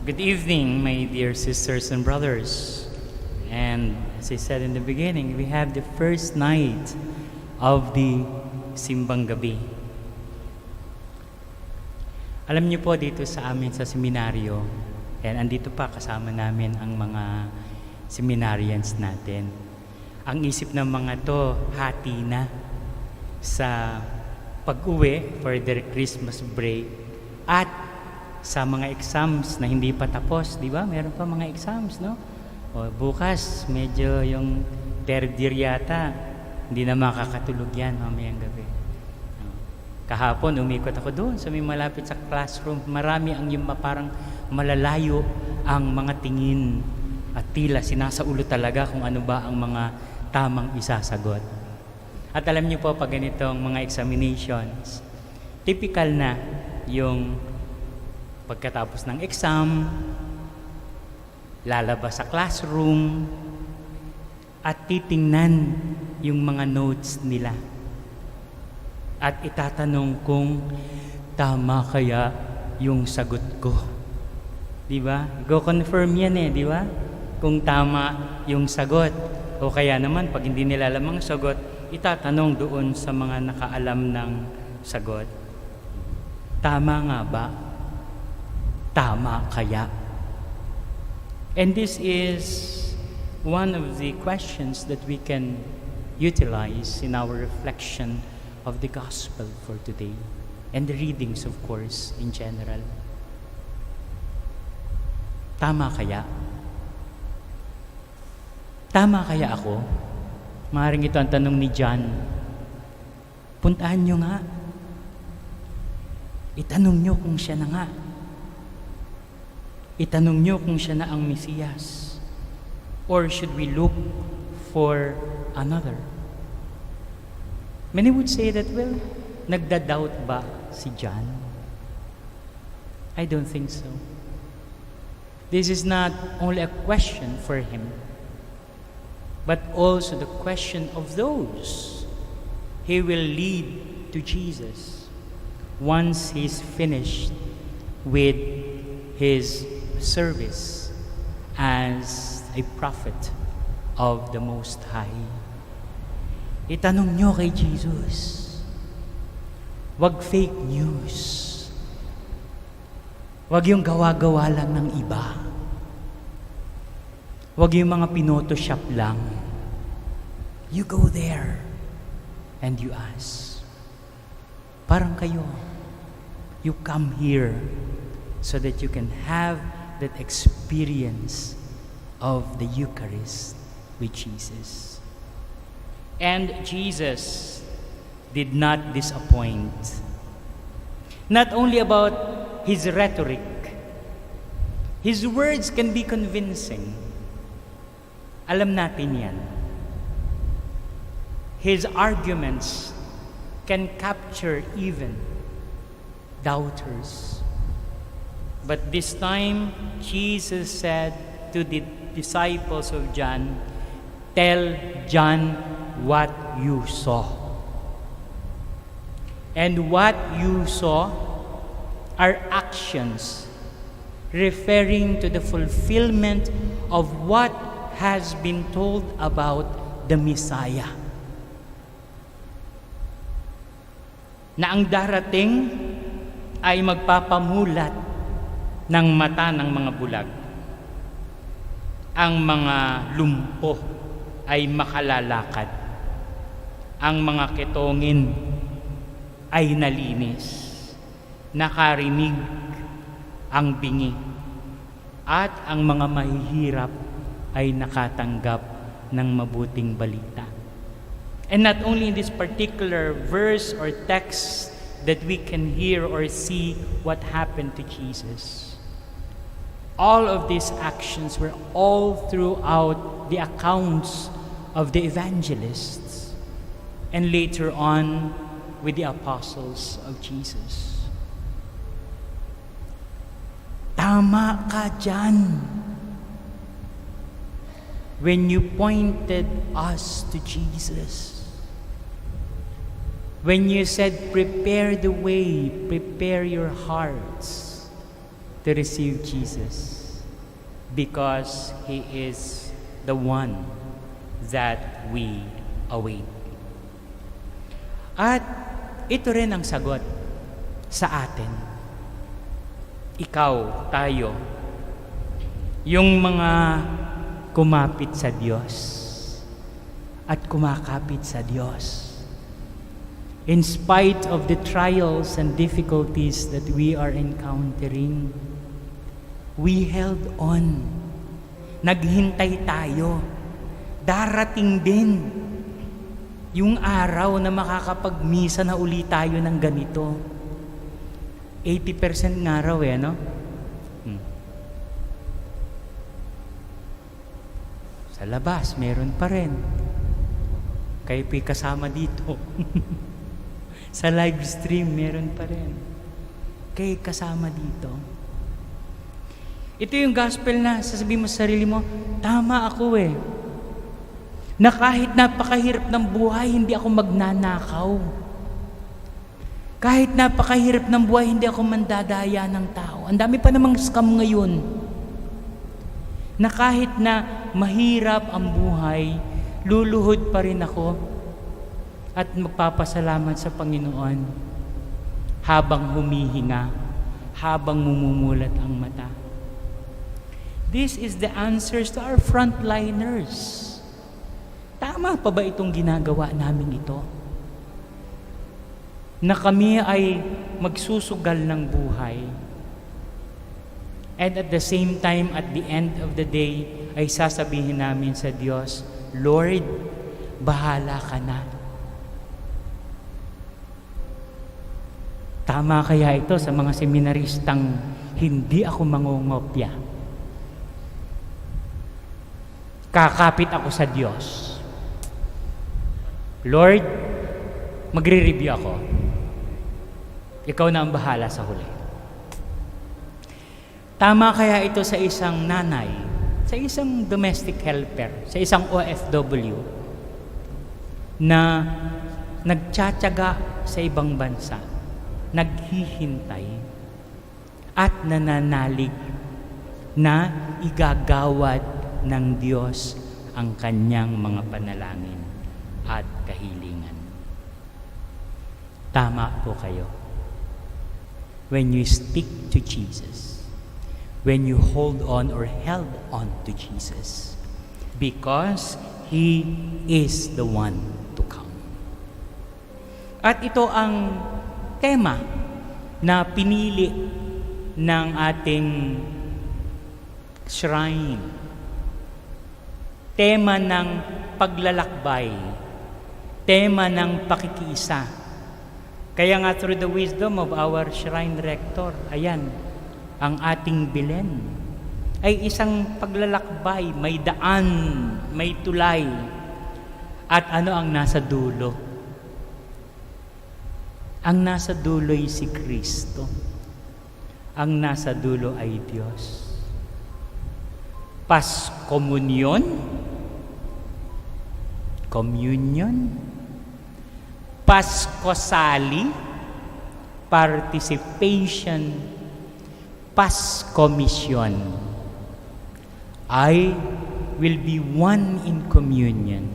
Good evening, my dear sisters and brothers. And as I said in the beginning, we have the first night of the Simbang Gabi. Alam niyo po dito sa amin sa seminaryo, and andito pa kasama namin ang mga seminarians natin. Ang isip ng mga to, hati na sa pag-uwi for their Christmas break at sa mga exams na hindi pa tapos, di ba? Meron pa mga exams, no? O bukas, medyo yung third year yata, hindi na makakatulog yan mamayang gabi. Kahapon, umikot ako doon sa may malapit sa classroom. Marami ang yung parang malalayo ang mga tingin at tila sinasaulo talaga kung ano ba ang mga tamang isasagot. At alam niyo po, pag ganitong mga examinations, typical na yung pagkatapos ng exam, lalabas sa classroom, at titingnan yung mga notes nila. At itatanong kung tama kaya yung sagot ko. Di ba? Go confirm yan di ba? Kung tama yung sagot. O kaya naman, pag hindi nila alam ang sagot, itatanong doon sa mga nakaalam ng sagot. Tama nga ba? Tama kaya? And this is one of the questions that we can utilize in our reflection of the gospel for today and the readings, of course, in general. Tama kaya? Tama kaya ako? Maaaring ito ang tanong ni John. Puntahan nyo nga. Itanong nyo kung siya na nga. Itanong nyo kung siya na ang Mesiyas. Or should we look for another? Many would say that, well, nagda-doubt ba si John? I don't think so. This is not only a question for him, but also the question of those he will lead to Jesus once he's finished with his service as a prophet of the Most High. Itanong nyo kay Jesus. Wag fake news. Wag yung gawa-gawa lang ng iba. Wag yung mga pinotoshop lang. You go there and you ask. Parang kayo. You come here so that you can have that experience of the Eucharist with Jesus. And Jesus did not disappoint. Not only about his rhetoric, his words can be convincing. Alam natin yan. His arguments can capture even doubters. But this time, Jesus said to the disciples of John, tell John what you saw. And what you saw are actions referring to the fulfillment of what has been told about the Messiah. Na ang darating ay magpapamulat ng mata ng mga bulag. Ang mga lumpo ay makalalakad. Ang mga ketongin ay nalinis. Nakarinig ang bingi. At ang mga mahihirap ay nakatanggap ng mabuting balita. And not only in this particular verse or text that we can hear or see what happened to Jesus. All of these actions were all throughout the accounts of the evangelists and later on with the apostles of Jesus. Tama ka dyan when you pointed us to Jesus. When you said, prepare the way, prepare your hearts. to receive Jesus because He is the one that we await. At ito rin ang sagot sa atin. Ikaw, tayo, yung mga kumapit sa Diyos at kumakapit sa Diyos. In spite of the trials and difficulties that we are encountering, we held on. Naghintay tayo. Darating din yung araw na makakapagmisa na uli tayo ng ganito. 80% nga raw no? Sa labas, meron pa rin. Kayo po'y kasama dito. Sa live stream, meron pa rin. Kayo kasama dito. Ito yung gospel na sasabihin mo sa sarili mo, tama ako na kahit napakahirap ng buhay, hindi ako magnanakaw. Kahit napakahirap ng buhay, hindi ako mandadaya ng tao. Ang dami pa namang scam ngayon. Na kahit na mahirap ang buhay, luluhod pa rin ako at magpapasalamat sa Panginoon habang humihinga, habang mumumulat ang mata. This is the answers to our frontliners. Tama pa ba itong ginagawa namin ito? Na kami ay magsusugal ng buhay. And at the same time, at the end of the day, ay sasabihin namin sa Diyos, Lord, bahala ka na. Tama kaya ito sa mga seminaristang hindi ako mangungopya? Kakapit ako sa Diyos. Lord, magre-review ako. Ikaw na ang bahala sa huli. Tama kaya ito sa isang nanay, sa isang domestic helper, sa isang OFW na nagtsatsaga sa ibang bansa, naghihintay at nananalig na igagawad ng Diyos ang kanyang mga panalangin at kahilingan. Tama po kayo. When you stick to Jesus, when you hold on or held on to Jesus, because He is the one to come. At ito ang tema na pinili ng ating shrine. Tema ng paglalakbay. Tema ng pakikiisa. Kaya nga through the wisdom of our shrine rector, ayan, ang ating Belen ay isang paglalakbay, may daan, may tulay. At ano ang nasa dulo? Ang nasa dulo ay si Kristo. Ang nasa dulo ay Diyos. Paskomunyon, communion, Paskosali, participation, Paskomisyon. I will be one in communion.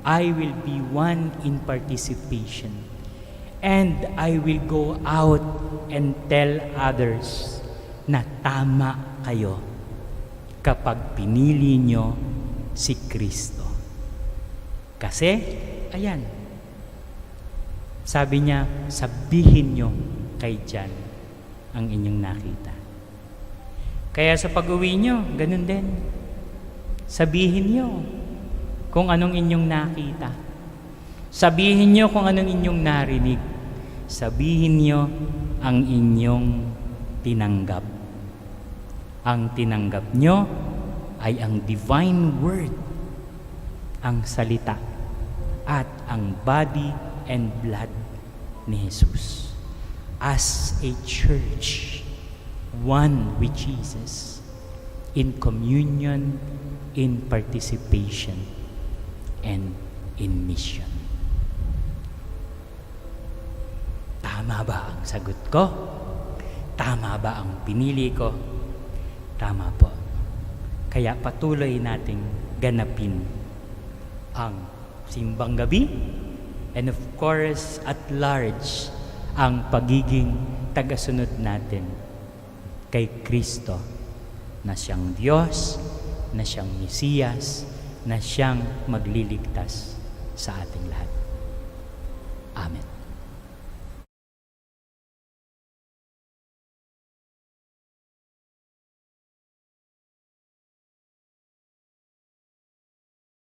I will be one in participation. And I will go out and tell others na tama kayo kapag pinili nyo si Kristo. Kasi, ayan, sabi niya, sabihin nyo kay John ang inyong nakita. Kaya sa pag-uwi nyo, ganun din. Sabihin nyo kung anong inyong nakita. Sabihin nyo kung anong inyong narinig. Sabihin nyo ang inyong tinanggap. Ang tinanggap nyo ay ang divine word, ang salita, at ang body and blood ni Jesus. As a church, one with Jesus, in communion, in participation, and in mission. Tama ba ang sagot ko? Tama ba ang pinili ko? Tama po. Kaya patuloy nating ganapin ang simbang gabi and of course at large ang pagiging tagasunod natin kay Kristo na siyang Diyos, na siyang Mesiyas, na siyang magliligtas sa ating lahat. Amen.